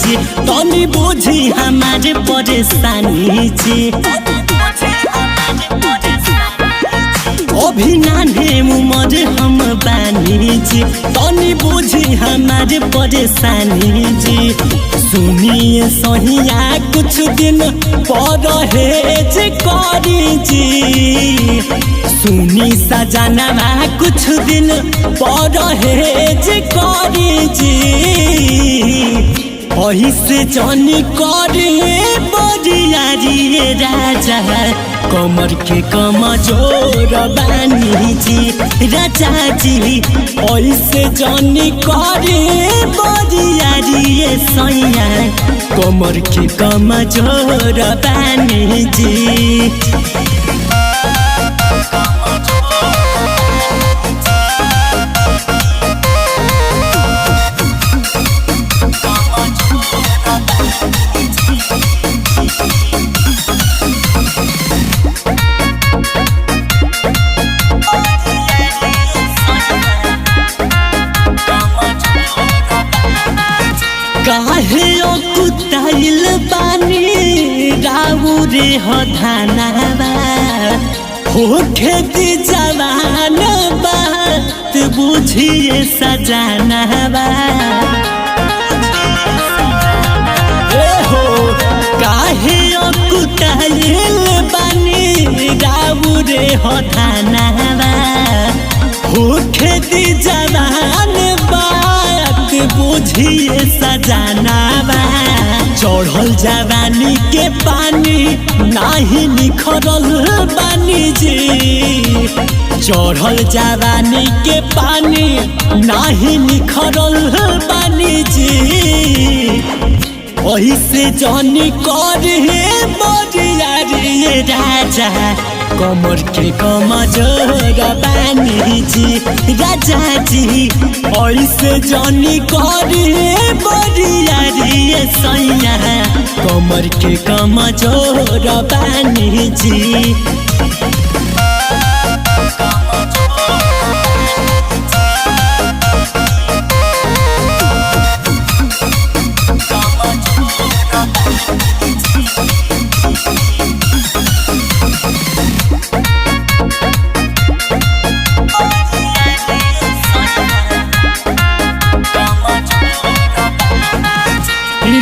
जी तनी बुझी हमारे परेशानी जी। अभी नाने उमर हम बानी जी तनी बुझी हमारे परेशानी जी। सुनिए सहिया कुछ दिन परहेज करी जी। सुनी सजनवा कुछ दिन परहेज करी जी। ऐसे जानी करे बरियारी राजा कमर के कमजोर बानी जी राजा जी। ऐसे जानी करे बरियारी सैया कमर के कमजोर बानी जी। काहे कुताइल बानी राउ रे हो धानावा हो खेती जवान बात बुझिए सजनावा। हो काहे कुताइल बानी राउ रे हो धानावा हो खेती जवान बात बुझिए सजनावा। चढ़ल जवानी के पानी नाही निखरल बानी जी। चढ़ल जवानी के पानी नाही निखरल बानी जी। ऐसे जानी करे बरियारी राजा कमर के कमजोर बानी जी राजा जी। ऐसे जानी करे बरियारी सैया कमर के कमजोर बानी जी।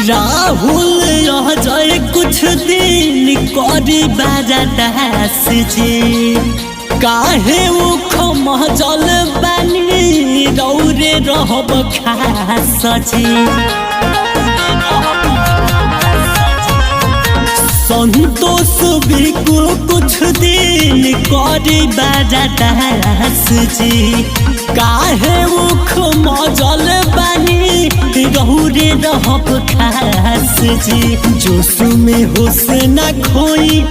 राहुल रह जाए कुछ दिन करी बारादास जी। काहे महजल बानी रौरे रहब खास जी। संतोष भी कुछ दिन करी बारादास जी। काहे महजल बानी रौरे रहब खास जी। जोश में होश न खोई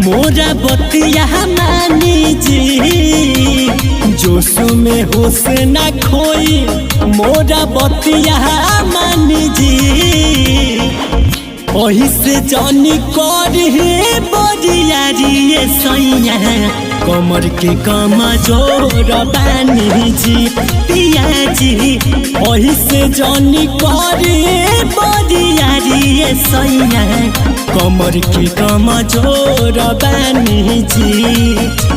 मोरा बतिया मानी जी। जोश में होश न खोई मोरा बतिया मानी जी। ऐसे जानी करे बरियारी सैया कमर के कमजोर बानी जी पिया जी। ऐसे जानी करे बरियारी सैया कमर के कमजोर बानी जी।